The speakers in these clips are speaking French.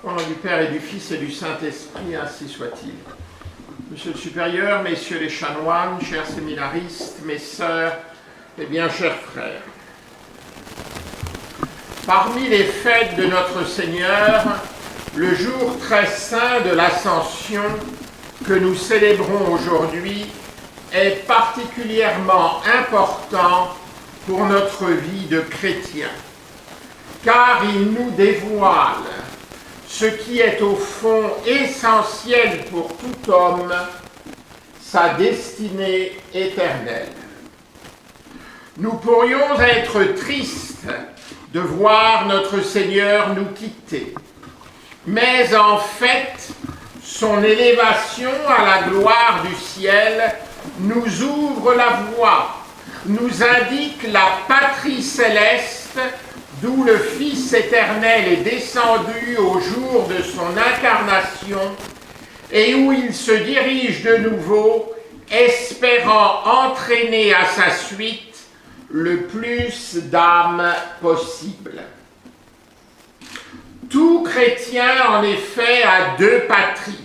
Au nom du Père et du Fils et du Saint-Esprit, ainsi soit-il. Monsieur le Supérieur, Messieurs les chanoines, chers séminaristes, mes sœurs et bien chers frères, parmi les fêtes de notre Seigneur, le jour très saint de l'Ascension que nous célébrons aujourd'hui est particulièrement important pour notre vie de chrétien, car il nous dévoile ce qui est au fond essentiel pour tout homme, sa destinée éternelle. Nous pourrions être tristes de voir notre Seigneur nous quitter, mais en fait, son élévation à la gloire du ciel nous ouvre la voie, nous indique la patrie céleste d'où le Fils éternel est descendu au jour de son incarnation et où il se dirige de nouveau, espérant entraîner à sa suite le plus d'âmes possible. Tout chrétien, en effet, a deux patries.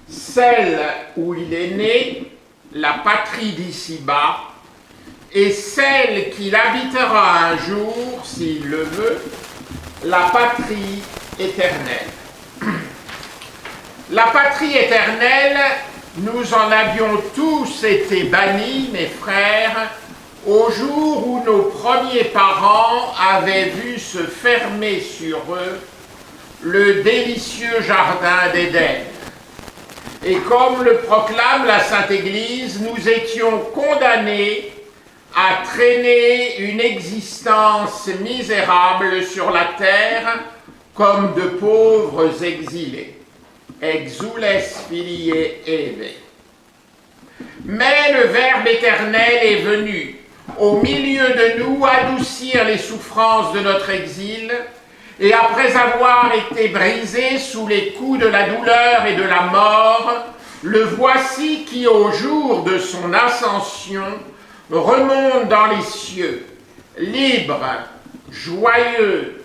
Celle où il est né, la patrie d'ici-bas, et celle qu'il habitera un jour, s'il le veut, la patrie éternelle. La patrie éternelle, nous en avions tous été bannis, mes frères, au jour où nos premiers parents avaient vu se fermer sur eux le délicieux jardin d'Éden. Et comme le proclame la Sainte Église, nous étions condamnés à traîner une existence misérable sur la terre comme de pauvres exilés. Exules filiae Eve. Mais le Verbe éternel est venu, au milieu de nous, adoucir les souffrances de notre exil, et après avoir été brisé sous les coups de la douleur et de la mort, le voici qui, au jour de son ascension, remonte dans les cieux, libre, joyeux,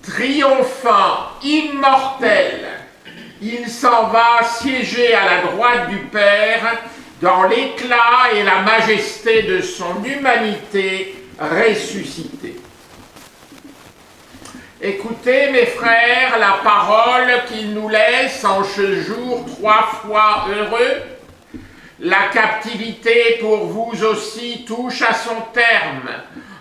triomphant, immortel. Il s'en va siéger à la droite du Père dans l'éclat et la majesté de son humanité ressuscitée. Écoutez, mes frères, la parole qu'il nous laisse en ce jour 3 fois heureux. La captivité pour vous aussi touche à son terme.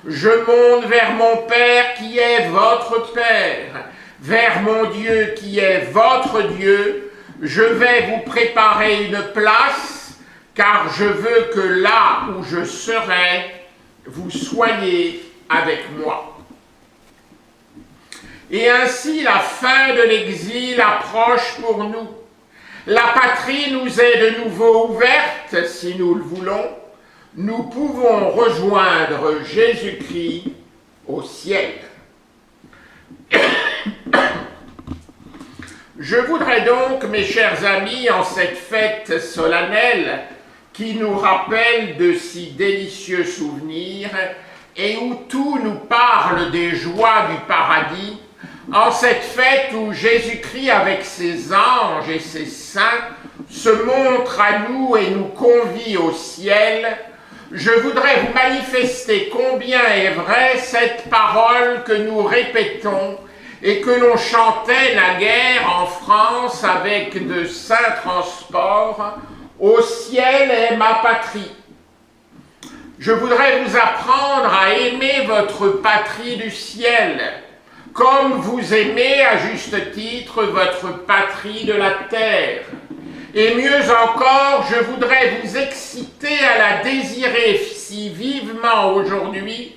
Je monte vers mon Père qui est votre Père, vers mon Dieu qui est votre Dieu. Je vais vous préparer une place, car je veux que là où je serai, vous soyez avec moi. Et ainsi la fin de l'exil approche pour nous. La patrie nous est de nouveau ouverte, si nous le voulons. Nous pouvons rejoindre Jésus-Christ au ciel. Je voudrais donc, mes chers amis, en cette fête solennelle qui nous rappelle de si délicieux souvenirs et où tout nous parle des joies du paradis, en cette fête où Jésus-Christ avec ses anges et ses saints se montre à nous et nous convie au ciel, je voudrais vous manifester combien est vraie cette parole que nous répétons et que l'on chantait naguère en France avec de saints transports, « Au ciel est ma patrie ». Je voudrais vous apprendre à aimer votre patrie du ciel, comme vous aimez à juste titre votre patrie de la terre. Et mieux encore, je voudrais vous exciter à la désirer si vivement aujourd'hui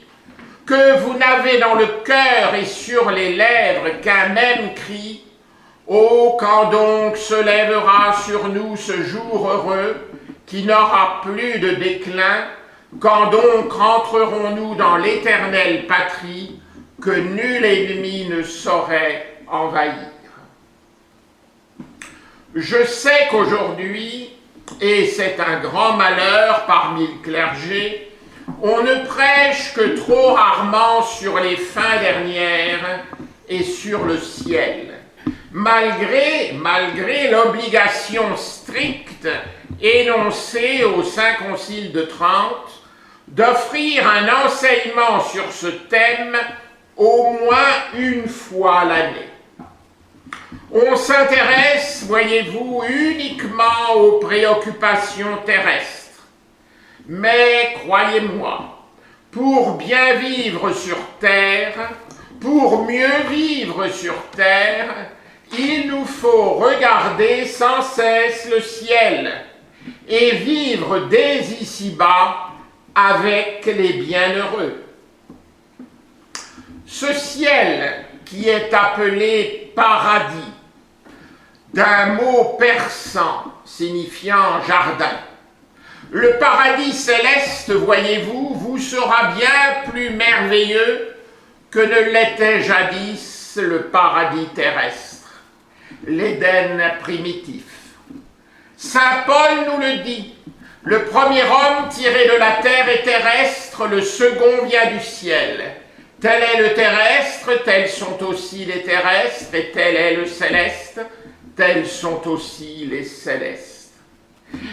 que vous n'avez dans le cœur et sur les lèvres qu'un même cri « Oh, quand donc se lèvera sur nous ce jour heureux qui n'aura plus de déclin, quand donc rentrerons-nous dans l'éternelle patrie que nul ennemi ne saurait envahir. » Je sais qu'aujourd'hui, et c'est un grand malheur parmi le clergé, on ne prêche que trop rarement sur les fins dernières et sur le ciel. malgré l'obligation stricte énoncée au Saint Concile de Trente d'offrir un enseignement sur ce thème au moins une fois l'année. On s'intéresse, voyez-vous, uniquement aux préoccupations terrestres. Mais croyez-moi, pour bien vivre sur terre, pour mieux vivre sur terre, il nous faut regarder sans cesse le ciel et vivre dès ici-bas avec les bienheureux. Ce ciel qui est appelé paradis, d'un mot persan signifiant jardin. Le paradis céleste, voyez-vous, vous sera bien plus merveilleux que ne l'était jadis le paradis terrestre, l'Éden primitif. Saint Paul nous le dit, le premier homme tiré de la terre est terrestre, le second vient du ciel. Tel est le terrestre, tels sont aussi les terrestres, et tel est le céleste, tels sont aussi les célestes.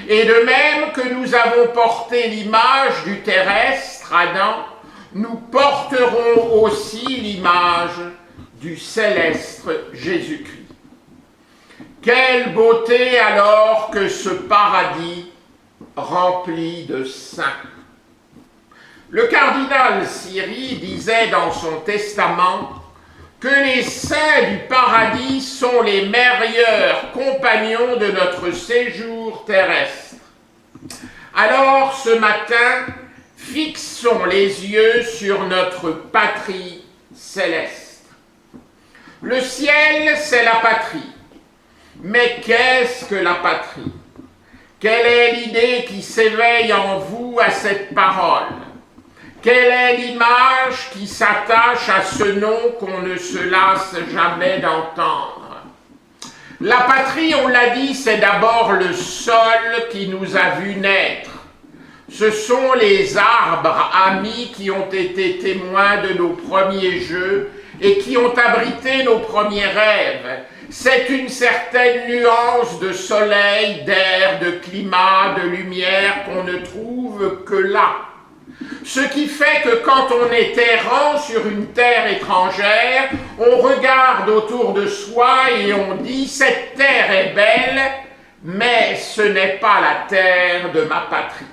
Et de même que nous avons porté l'image du terrestre, Adam, nous porterons aussi l'image du céleste Jésus-Christ. Quelle beauté alors que ce paradis rempli de saints! Le cardinal Siri disait dans son testament que les saints du paradis sont les meilleurs compagnons de notre séjour terrestre. Alors ce matin, fixons les yeux sur notre patrie céleste. Le ciel, c'est la patrie. Mais qu'est-ce que la patrie? Quelle est l'idée qui s'éveille en vous à cette parole? Quelle est l'image qui s'attache à ce nom qu'on ne se lasse jamais d'entendre? La patrie, on l'a dit, c'est d'abord le sol qui nous a vu naître. Ce sont les arbres amis qui ont été témoins de nos premiers jeux et qui ont abrité nos premiers rêves. C'est une certaine nuance de soleil, d'air, de climat, de lumière qu'on ne trouve que là. Ce qui fait que quand on est errant sur une terre étrangère, on regarde autour de soi et on dit « cette terre est belle, mais ce n'est pas la terre de ma patrie ».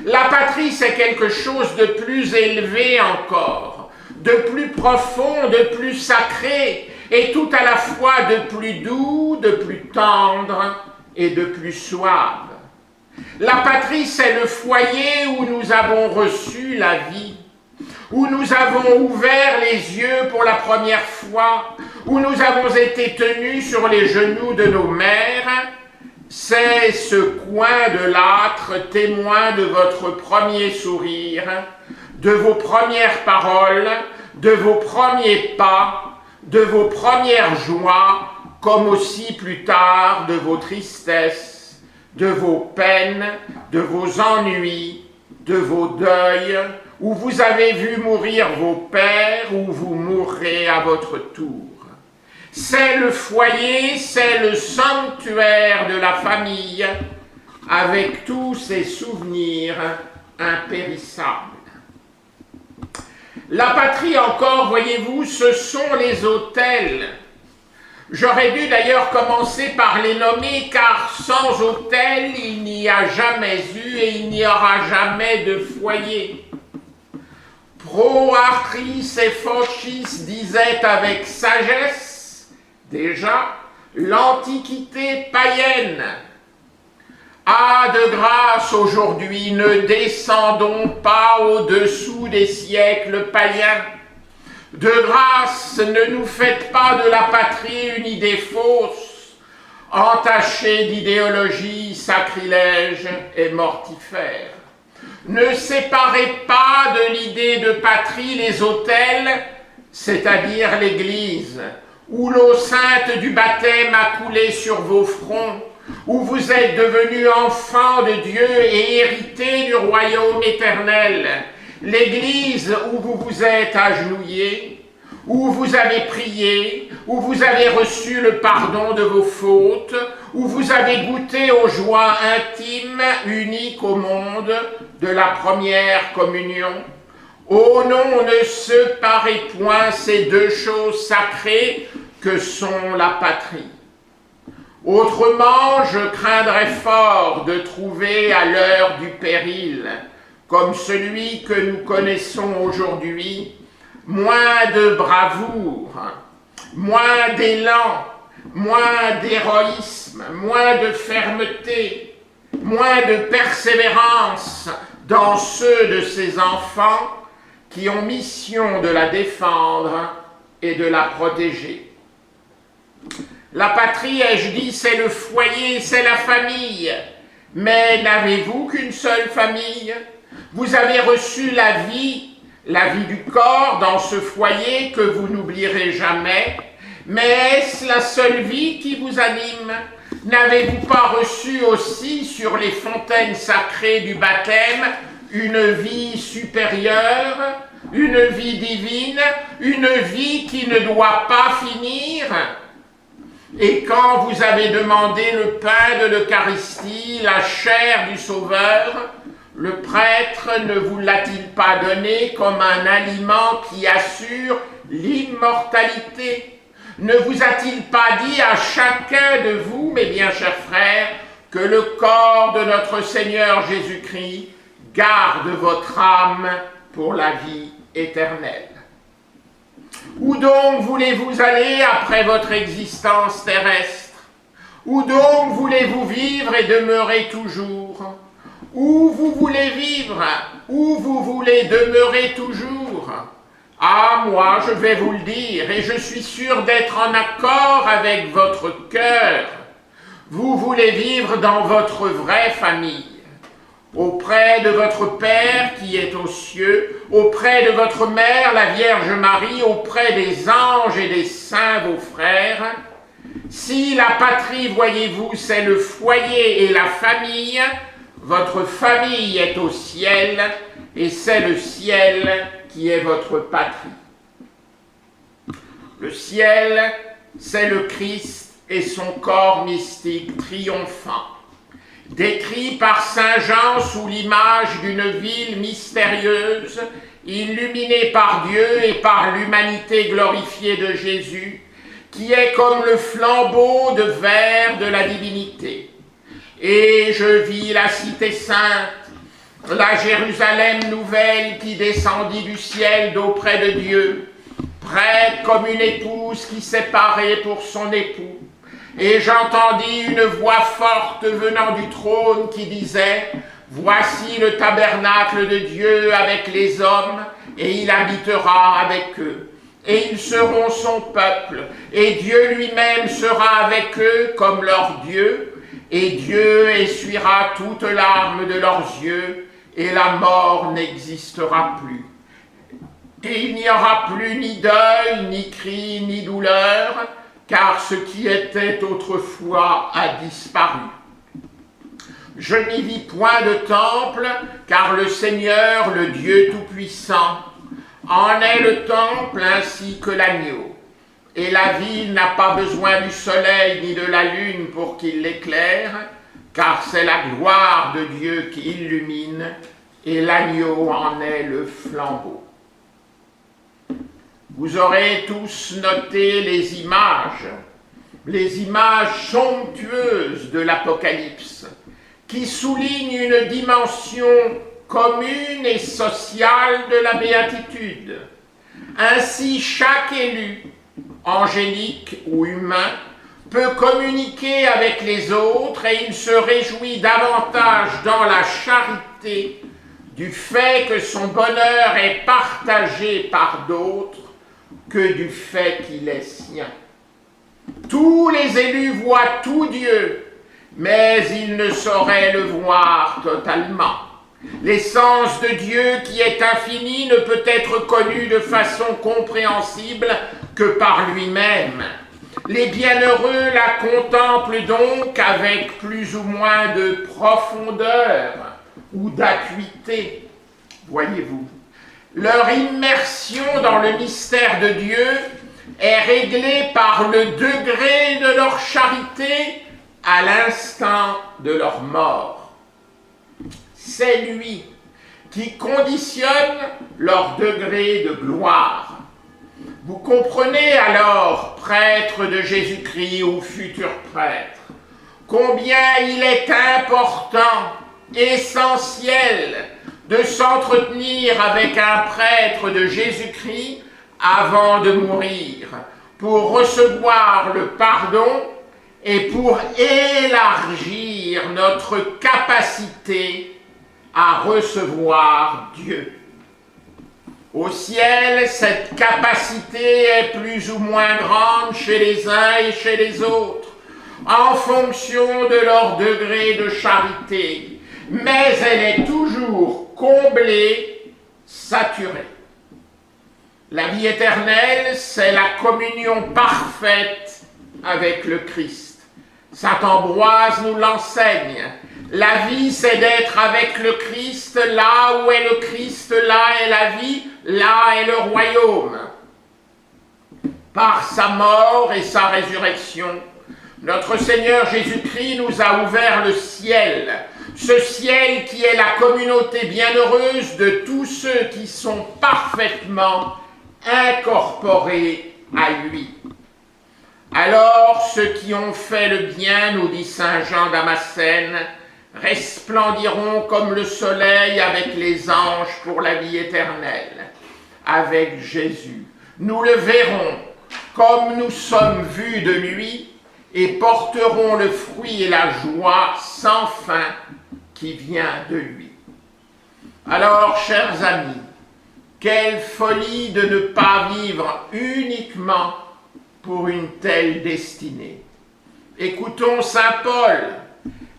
La patrie, c'est quelque chose de plus élevé encore, de plus profond, de plus sacré, et tout à la fois de plus doux, de plus tendre et de plus suave. La patrie, c'est le foyer où nous avons reçu la vie, où nous avons ouvert les yeux pour la première fois, où nous avons été tenus sur les genoux de nos mères. C'est ce coin de l'âtre témoin de votre premier sourire, de vos premières paroles, de vos premiers pas, de vos premières joies, comme aussi plus tard de vos tristesses, de vos peines, de vos ennuis, de vos deuils, où vous avez vu mourir vos pères, où vous mourrez à votre tour. C'est le foyer, c'est le sanctuaire de la famille, avec tous ses souvenirs impérissables. La patrie encore, voyez-vous, ce sont les autels. J'aurais dû d'ailleurs commencer par les nommer, car sans autel, il n'y a jamais eu et il n'y aura jamais de foyer. Proarchis et Phocis disait avec sagesse, déjà, l'Antiquité païenne. Ah, de grâce aujourd'hui, ne descendons pas au-dessous des siècles païens. De grâce, ne nous faites pas de la patrie une idée fausse, entachée d'idéologie sacrilège et mortifère. Ne séparez pas de l'idée de patrie les autels, c'est-à-dire l'Église, où l'eau sainte du baptême a coulé sur vos fronts, où vous êtes devenus enfants de Dieu et hérités du royaume éternel, l'Église où vous vous êtes agenouillés, où vous avez prié, où vous avez reçu le pardon de vos fautes, où vous avez goûté aux joies intimes, uniques au monde, de la première communion. Oh non, ne séparez point ces deux choses sacrées que sont la patrie. Autrement, je craindrais fort de trouver à l'heure du péril, comme celui que nous connaissons aujourd'hui, moins de bravoure, moins d'élan, moins d'héroïsme, moins de fermeté, moins de persévérance dans ceux de ces enfants qui ont mission de la défendre et de la protéger. La patrie, ai-je dit, c'est le foyer, c'est la famille. Mais n'avez-vous qu'une seule famille? Vous avez reçu la vie du corps dans ce foyer que vous n'oublierez jamais. Mais est-ce la seule vie qui vous anime? N'avez-vous pas reçu aussi sur les fontaines sacrées du baptême une vie supérieure, une vie divine, une vie qui ne doit pas finir? Et quand vous avez demandé le pain de l'Eucharistie, la chair du Sauveur, le prêtre ne vous l'a-t-il pas donné comme un aliment qui assure l'immortalité? Ne vous a-t-il pas dit à chacun de vous, mes bien chers frères, que le corps de notre Seigneur Jésus-Christ garde votre âme pour la vie éternelle? Où donc voulez-vous aller après votre existence terrestre? Où donc voulez-vous vivre et demeurer toujours? Où vous voulez vivre? Où vous voulez demeurer toujours? Ah, moi, je vais vous le dire, et je suis sûr d'être en accord avec votre cœur. Vous voulez vivre dans votre vraie famille, auprès de votre Père qui est aux cieux, auprès de votre Mère, la Vierge Marie, auprès des anges et des saints, vos frères. Si la patrie, voyez-vous, c'est le foyer et la famille, votre famille est au ciel, et c'est le ciel qui est votre patrie. Le ciel, c'est le Christ et son corps mystique triomphant, décrit par saint Jean sous l'image d'une ville mystérieuse, illuminée par Dieu et par l'humanité glorifiée de Jésus, qui est comme le flambeau de verre de la divinité. Et je vis la cité sainte, la Jérusalem nouvelle qui descendit du ciel d'auprès de Dieu, prête comme une épouse qui s'est parée pour son époux. Et j'entendis une voix forte venant du trône qui disait: voici le tabernacle de Dieu avec les hommes, et il habitera avec eux. Et ils seront son peuple, et Dieu lui-même sera avec eux comme leur Dieu, et Dieu essuiera toute larme de leurs yeux, et la mort n'existera plus. Et il n'y aura plus ni deuil, ni cri, ni douleur, car ce qui était autrefois a disparu. Je n'y vis point de temple, car le Seigneur, le Dieu Tout-Puissant, en est le temple ainsi que l'agneau. Et la ville n'a pas besoin du soleil ni de la lune pour qu'il l'éclaire, car c'est la gloire de Dieu qui illumine, et l'agneau en est le flambeau. Vous aurez tous noté les images somptueuses de l'Apocalypse, qui soulignent une dimension commune et sociale de la béatitude. Ainsi, chaque élu, angélique ou humain, peut communiquer avec les autres et il se réjouit davantage dans la charité du fait que son bonheur est partagé par d'autres que du fait qu'il est sien. Tous les élus voient tout Dieu, mais ils ne sauraient le voir totalement. L'essence de Dieu qui est infinie ne peut être connue de façon compréhensible que par lui-même. Les bienheureux la contemplent donc avec plus ou moins de profondeur ou d'acuité, voyez-vous. leur immersion dans le mystère de Dieu est réglée par le degré de leur charité à l'instant de leur mort. C'est lui qui conditionne leur degré de gloire. Vous comprenez alors, prêtre de Jésus-Christ ou futur prêtre, combien il est important, essentiel, de s'entretenir avec un prêtre de Jésus-Christ avant de mourir, pour recevoir le pardon et pour élargir notre capacité à recevoir Dieu. Au ciel, cette capacité est plus ou moins grande chez les uns et chez les autres, en fonction de leur degré de charité, mais elle est toujours comblée, saturée. La vie éternelle, c'est la communion parfaite avec le Christ. Saint Ambroise nous l'enseigne. La vie, c'est d'être avec le Christ. Là où est le Christ, là est la vie, là est le royaume. Par sa mort et sa résurrection, notre Seigneur Jésus-Christ nous a ouvert le ciel. Ce ciel qui est la communauté bienheureuse de tous ceux qui sont parfaitement incorporés à lui. Alors, ceux qui ont fait le bien, nous dit saint Jean Damascène, resplendiront comme le soleil avec les anges pour la vie éternelle. Avec Jésus, nous le verrons comme nous sommes vus de lui et porterons le fruit et la joie sans fin qui vient de lui. Alors, chers amis, quelle folie de ne pas vivre uniquement pour une telle destinée. Écoutons saint Paul.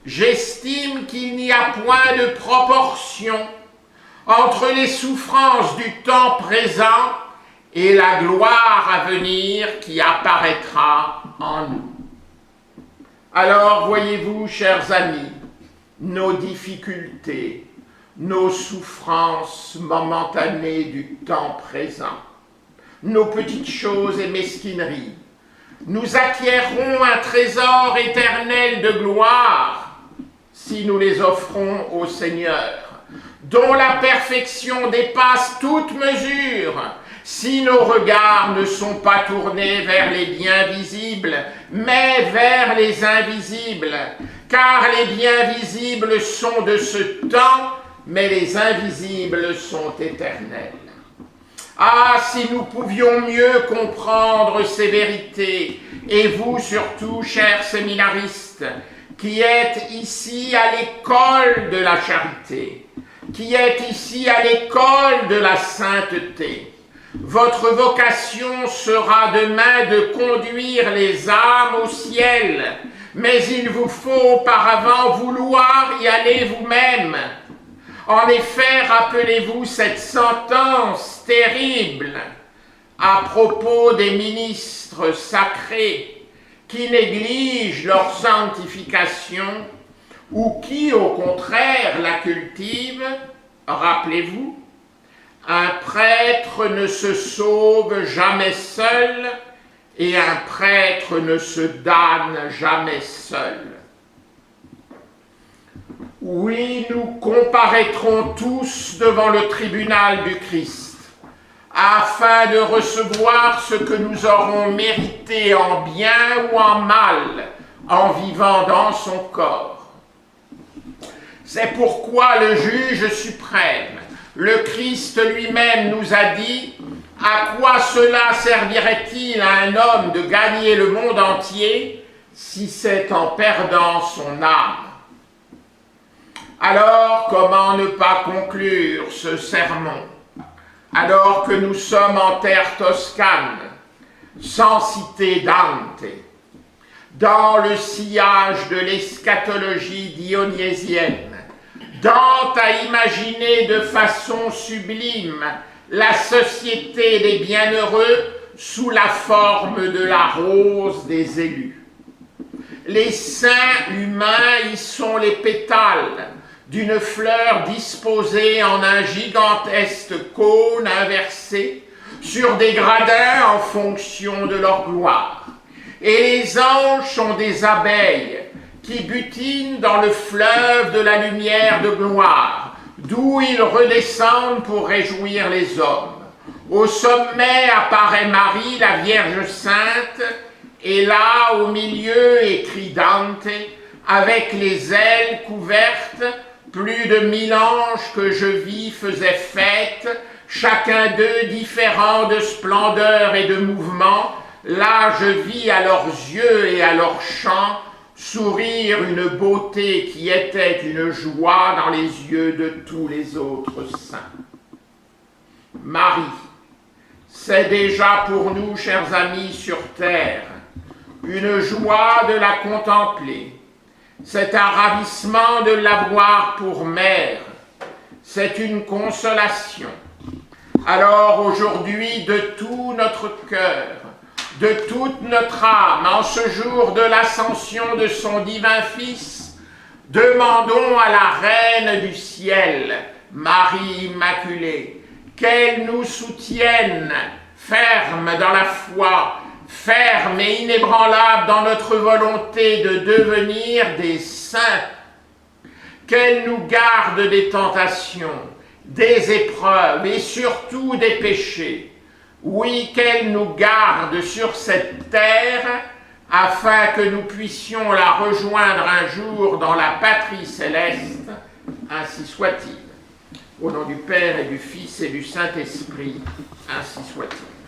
J'estime qu'il n'y a point de proportion entre les souffrances du temps présent et la gloire à venir qui apparaîtra en nous. Alors, voyez-vous, chers amis, nos difficultés, nos souffrances momentanées du temps présent, nos petites choses et mesquineries, nous acquierrons un trésor éternel de gloire si nous les offrons au Seigneur, dont la perfection dépasse toute mesure, si nos regards ne sont pas tournés vers les biens visibles, mais vers les invisibles, car les biens visibles sont de ce temps, mais les invisibles sont éternels. Ah, si nous pouvions mieux comprendre ces vérités, et vous surtout, chers séminaristes, qui êtes ici à l'école de la charité, qui êtes ici à l'école de la sainteté, votre vocation sera demain de conduire les âmes au ciel, mais il vous faut auparavant vouloir y aller vous-même. En effet, rappelez-vous cette sentence terrible à propos des ministres sacrés qui négligent leur sanctification ou qui, au contraire, la cultivent. Rappelez-vous, un prêtre ne se sauve jamais seul et un prêtre ne se damne jamais seul. Oui, nous comparaîtrons tous devant le tribunal du Christ, afin de recevoir ce que nous aurons mérité en bien ou en mal, en vivant dans son corps. C'est pourquoi le juge suprême, le Christ lui-même, nous a dit « À quoi cela servirait-il à un homme de gagner le monde entier si c'est en perdant son âme ?» Alors, comment ne pas conclure ce sermon, alors que nous sommes en terre toscane, sans citer Dante, dans le sillage de l'eschatologie dionysienne? Dante a imaginé de façon sublime la société des bienheureux sous la forme de la rose des élus. Les saints humains y sont les pétales, d'une fleur disposée en un gigantesque cône inversé sur des gradins en fonction de leur gloire. Et les anges sont des abeilles qui butinent dans le fleuve de la lumière de gloire, d'où ils redescendent pour réjouir les hommes. Au sommet apparaît Marie, la Vierge Sainte, et là, au milieu, écrit Dante, avec les ailes couvertes, plus de 1000 anges que je vis faisaient fête, chacun d'eux différent de splendeur et de mouvement. Là, je vis à leurs yeux et à leurs chants sourire une beauté qui était une joie dans les yeux de tous les autres saints. Marie, c'est déjà pour nous, chers amis, sur terre, une joie de la contempler. C'est un ravissement de la voir pour mère. C'est une consolation. Alors aujourd'hui, de tout notre cœur, de toute notre âme, en ce jour de l'ascension de son divin Fils, demandons à la Reine du ciel, Marie Immaculée, qu'elle nous soutienne, ferme dans la foi, ferme et inébranlable dans notre volonté de devenir des saints, qu'elle nous garde des tentations, des épreuves et surtout des péchés. Oui, qu'elle nous garde sur cette terre afin que nous puissions la rejoindre un jour dans la patrie céleste, ainsi soit-il. Au nom du Père et du Fils et du Saint-Esprit, ainsi soit-il.